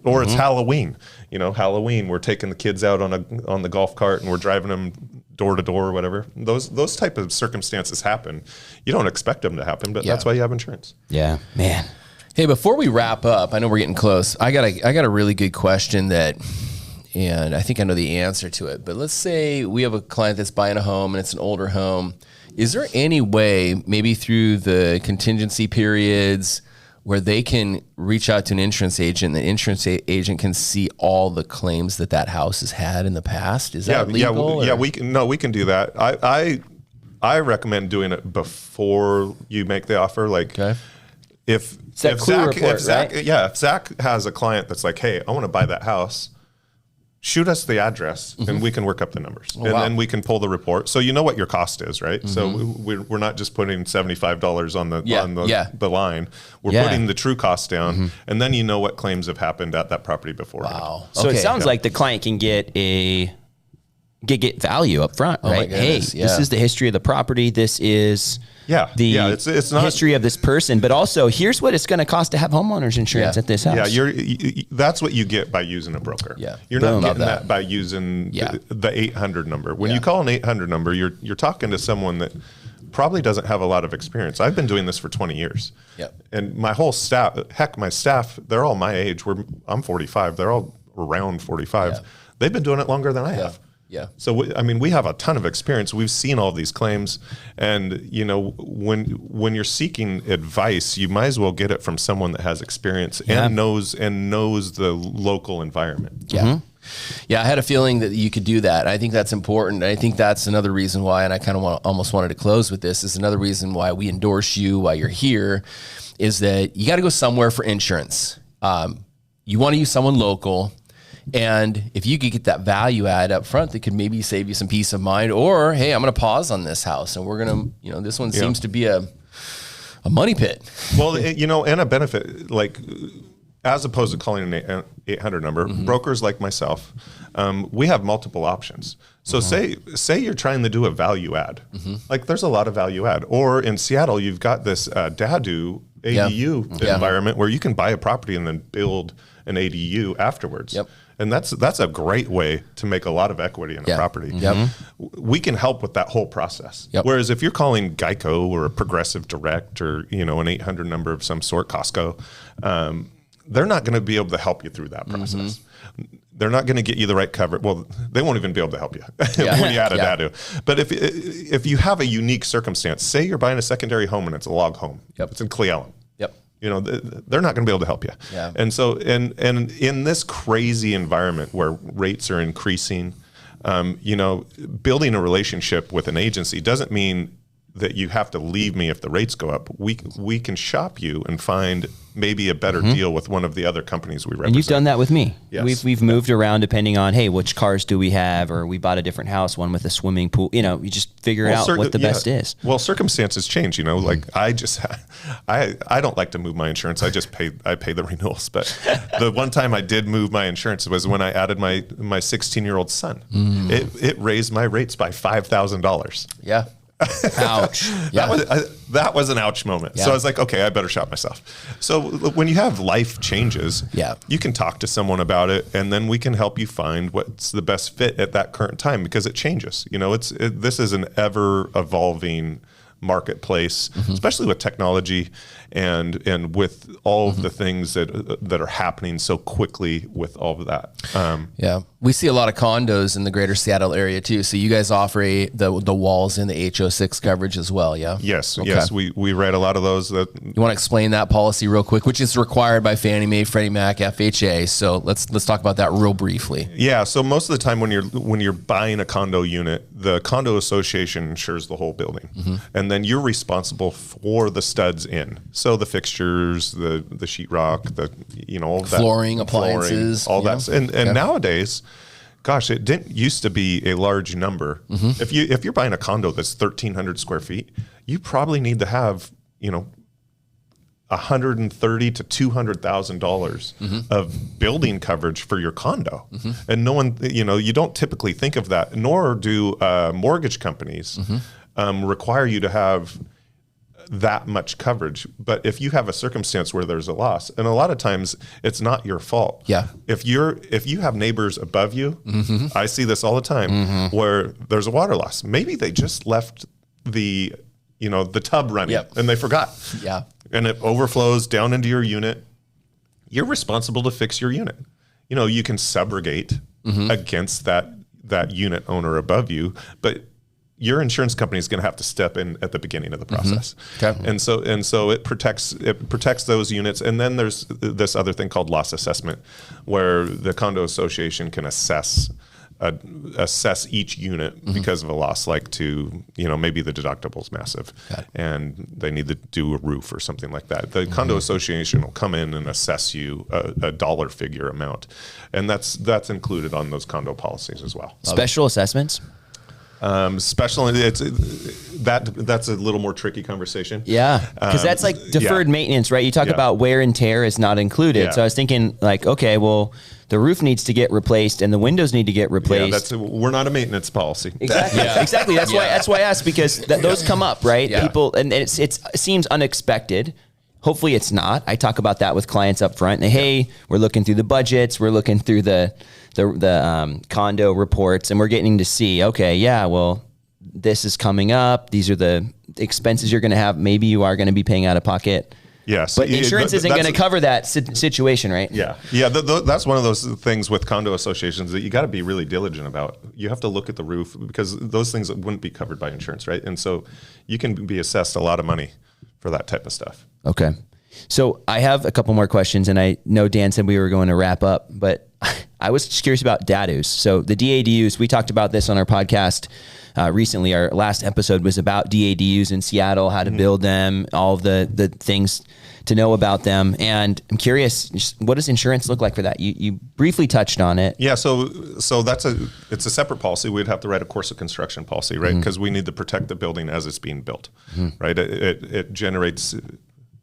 or it's Halloween. Halloween, we're taking the kids out on the golf cart and we're driving them door to door or whatever. Those type of circumstances happen. You don't expect them to happen, but that's why you have insurance. Yeah, man. Hey, before we wrap up, I know we're getting close. I got a really good question and I think I know the answer to it. But let's say we have a client that's buying a home and it's an older home. Is there any way, maybe through the contingency periods, where they can reach out to an insurance agent, and the insurance agent can see all the claims that house has had in the past? Is that legal? We can do that. I recommend doing it before you make the offer. Like, if Zach has a client that's like, hey, I want to buy that house, shoot us the address and we can work up the numbers. And then we can pull the report. So you know what your cost is, right? So we're not just putting $75 on the line. We're putting the true cost down, and then you know what claims have happened at that property before. Wow. So it sounds like the client can get get value up front, right? Hey, this is the history of the property. This is it's not history of this person, but also here's what it's going to cost to have homeowners insurance at this house. Yeah, that's what you get by using a broker. Yeah, you're not getting that by using the 800 number. When you call an 800 number, you're talking to someone that probably doesn't have a lot of experience. I've been doing this for 20 years. And my whole staff, my staff, they're all my age. I'm 45. They're all around 45. They've been doing it longer than I have. Yeah. So we have a ton of experience. We've seen all these claims, and when you're seeking advice, you might as well get it from someone that has experience and knows the local environment. Yeah. Yeah, I had a feeling that you could do that. I think that's important. I think that's another reason why, and I kind of almost wanted to close with this, is another reason why we endorse you, why you're here, is that you got to go somewhere for insurance. You want to use someone local. And if you could get that value add up front, that could maybe save you some peace of mind. Or, hey, I'm going to pause on this house, and we're going to, this one seems to be a money pit. Well, and a benefit, like as opposed to calling an 800 number, brokers like myself, we have multiple options. So say you're trying to do a value add, like there's a lot of value add. Or in Seattle, you've got this DADU ADU environment where you can buy a property and then build an ADU afterwards. And that's a great way to make a lot of equity in a property. We can help with that whole process. Whereas if you're calling Geico or a Progressive Direct or an 800 number of some sort, Costco, they're not going to be able to help you through that process. They're not going to get you the right coverage. Well, they won't even be able to help you when you add a DADU. But if you have a unique circumstance, say you're buying a secondary home and it's a log home, it's in Cle Elum. They're not going to be able to help you. And so, and in this crazy environment where rates are increasing, building a relationship with an agency doesn't mean that you have to leave me if the rates go up. We can shop you and find maybe a better deal with one of the other companies we represent. And you've done that with me. Yes. We've moved around depending on, hey, which cars do we have, or we bought a different house, one with a swimming pool. You just figure out what the best is. Well, circumstances change. Like I don't like to move my insurance. I pay the renewals. But the one time I did move my insurance was when I added my 16-year-old son. It raised my rates by $5,000. Yeah. Ouch. That was an ouch moment. So I was like, okay, I better shop myself. So when you have life changes, you can talk to someone about it, and then we can help you find what's the best fit at that current time, because it changes. This is an ever evolving marketplace, especially with technology and with all of the things that are happening so quickly with all of that. We see a lot of condos in the greater Seattle area too. So you guys offer the walls and the HO6 coverage as well, Yes, yes. We write a lot of those. You want to explain that policy real quick, which is required by Fannie Mae, Freddie Mac, FHA. So let's talk about that real briefly. Yeah. So most of the time when you're buying a condo unit, the condo association insures the whole building, and then you're responsible for the studs in. So the fixtures, the sheetrock, all that flooring, appliances, all that. And nowadays, gosh, it didn't used to be a large number. If you're buying a condo that's 1,300 square feet, you probably need to have $130,000 to $200,000 of building coverage for your condo. And no one, you don't typically think of that, nor do mortgage companies require you to have that much coverage. But if you have a circumstance where there's a loss, and a lot of times it's not your fault. If you have neighbors above you, I see this all the time, where there's a water loss. Maybe they just left the tub running and they forgot. And it overflows down into your unit. You're responsible to fix your unit. You can subrogate against that unit owner above you, but your insurance company is going to have to step in at the beginning of the process. And so it protects those units. And then there's this other thing called loss assessment, where the condo association can assess assess each unit because of a loss, like to, maybe the deductible's massive and they need to do a roof or something like that. The condo association will come in and assess you a dollar figure amount. And that's included on those condo policies as well. Special assessments? Special, that's a little more tricky conversation. Yeah, because that's like deferred maintenance, right? You talk about wear and tear is not included. Yeah. So I was thinking like, okay, well, the roof needs to get replaced and the windows need to get replaced. We're not a maintenance policy. Exactly. Exactly. That's why I asked, because those come up, right? Yeah. People, and it seems unexpected. Hopefully it's not. I talk about that with clients up front. And hey, we're looking through the budgets, we're looking through the condo reports, and we're getting to see, okay, yeah, well, this is coming up. These are the expenses you're going to have. Maybe you are going to be paying out of pocket. Yes. But insurance isn't going to cover that situation, right? Yeah. Yeah. That's one of those things with condo associations that you got to be really diligent about. You have to look at the roof, because those things wouldn't be covered by insurance, right? And so you can be assessed a lot of money for that type of stuff. Okay. So I have a couple more questions, and I know Dan said we were going to wrap up, but I was just curious about DADUs. So the DADUs, we talked about this on our podcast recently. Our last episode was about DADUs in Seattle, how to build them, all of the things to know about them. And I'm curious, what does insurance look like for that? You briefly touched on it. Yeah, so it's a separate policy. We'd have to write a course of construction policy, right? Because we need to protect the building as it's being built, right? It generates,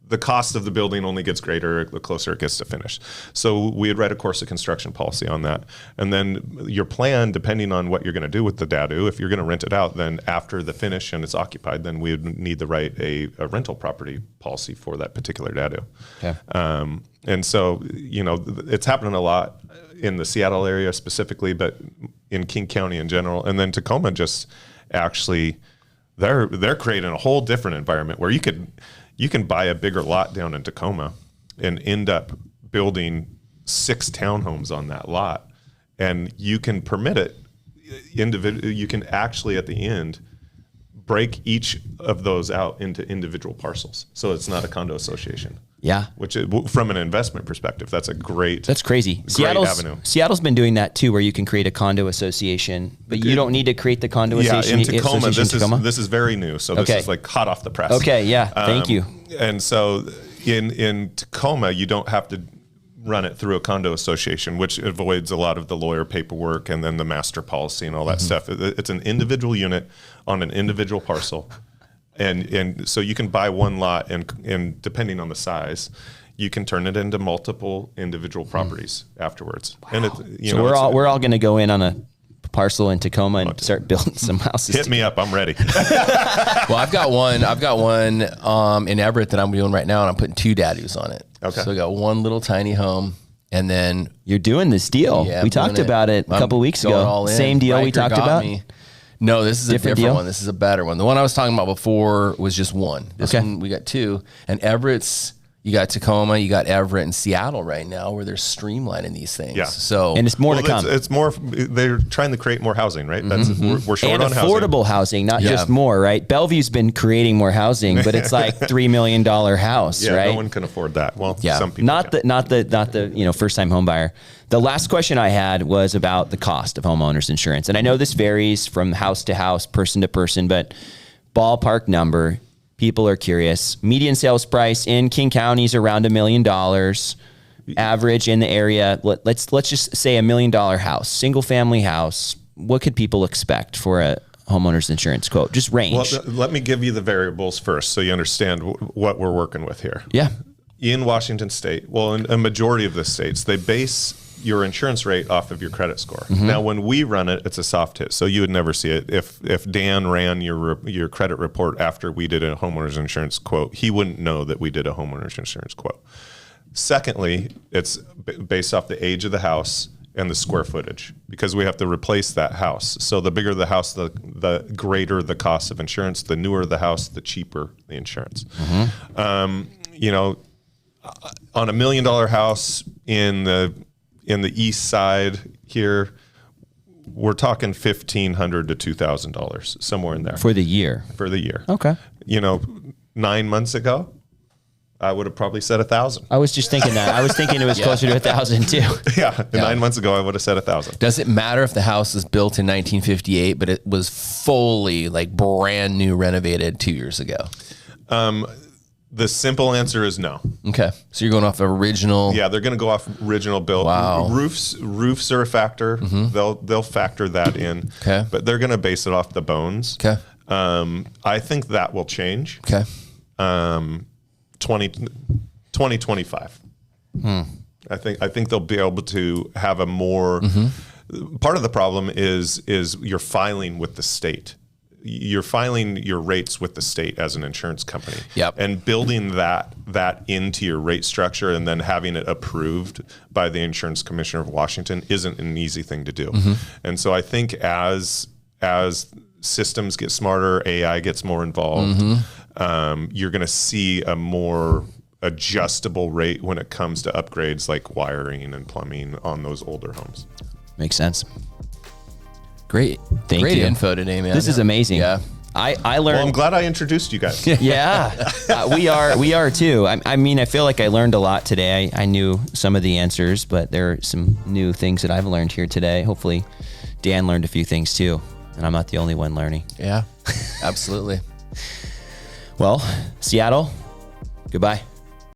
the cost of the building only gets greater the closer it gets to finish. So we'd write a course of construction policy on that. And then your plan, depending on what you're going to do with the DADU, if you're going to rent it out, then after the finish and it's occupied, then we would need to write a rental property policy for that particular DADU. Okay. And so, it's happening a lot in the Seattle area specifically, but in King County in general. And then Tacoma just actually, they're creating a whole different environment where you can buy a bigger lot down in Tacoma and end up building 6 townhomes on that lot, and you can permit it individual. You can actually at the end break each of those out into individual parcels, so it's not a condo association. Yeah, which from an investment perspective, that's crazy. Seattle's been doing that too, where you can create a condo association, but you don't need to create the condo association. Yeah, in Tacoma, this is very new, so this is like hot off the press. Okay, yeah, thank you. And so in Tacoma, you don't have to run it through a condo association, which avoids a lot of the lawyer paperwork and then the master policy and all that stuff. It's an individual unit on an individual parcel. And so you can buy one lot, and depending on the size, you can turn it into multiple individual properties afterwards. Wow. And so we're all going to go in on a parcel in Tacoma and start building some houses. Hit me up, I'm ready. Well, I've got one in Everett that I'm doing right now, and I'm putting 2 DADUs on it. Okay. So I got one little tiny home, and then you're doing this deal. Yeah, we talked about it a couple weeks ago. Same deal we talked about. No, this is a different one. This is a better one. The one I was talking about before was just one. This one, we got 2. And Everett's, you got Tacoma, you got Everett and Seattle right now, where they're streamlining these things. Yeah. And it's more to come. It's more, they're trying to create more housing, right? We're short on housing. Affordable housing, not just more, right? Bellevue's been creating more housing, but it's like $3 million house, right? No one can afford that. Well, some people not the first-time home buyer. The last question I had was about the cost of homeowners insurance. And I know this varies from house to house, person to person, but ballpark number, people are curious. Median sales price in King County is around $1 million. Average in the area, let's just say $1 million house, single family house. What could people expect for a homeowners insurance quote? Just range. Well, let me give you the variables first so you understand what we're working with here. Yeah. In Washington State, well, in a majority of the states, they base your insurance rate off of your credit score. Now, when we run it, it's a soft hit, so you would never see it. If Dan ran your credit report after we did a homeowner's insurance quote, he wouldn't know that we did a homeowner's insurance quote. Secondly, it's based off the age of the house and the square footage, because we have to replace that house. So the bigger the house, the greater the cost of insurance. The newer the house, the cheaper the insurance. On $1 million house in the east side here, we're talking $1,500 to $2,000, somewhere in there for the year. For the year. Okay. 9 months ago, I would have probably said 1,000. I was just thinking that. I was thinking it was closer to 1,000 too. Yeah, 9 months ago, I would have said 1,000. Does it matter if the house is built in 1958, but it was fully like brand new renovated 2 years ago? The simple answer is no. Okay. So you're going off original. Yeah, they're going to go off original build. Wow. Roofs are a factor. They'll factor that in. Okay. But they're going to base it off the bones. Okay. I think that will change. Okay. 2025. I think they'll be able to have a more. Part of the problem is you're filing with the state. You're filing your rates with the state as an insurance company. Yep. And building that into your rate structure and then having it approved by the Insurance Commissioner of Washington isn't an easy thing to do. And so I think as systems get smarter, AI gets more involved, you're going to see a more adjustable rate when it comes to upgrades like wiring and plumbing on those older homes. Makes sense. Great. Thank Great you. info today, man. This is amazing. Yeah. I Well, learned. I'm glad I introduced you guys. Yeah, we are too. I mean, I feel like I learned a lot today. I knew some of the answers, but there are some new things that I've learned here today. Hopefully, Dan learned a few things too, and I'm not the only one learning. Yeah, absolutely. Well, Seattle, goodbye.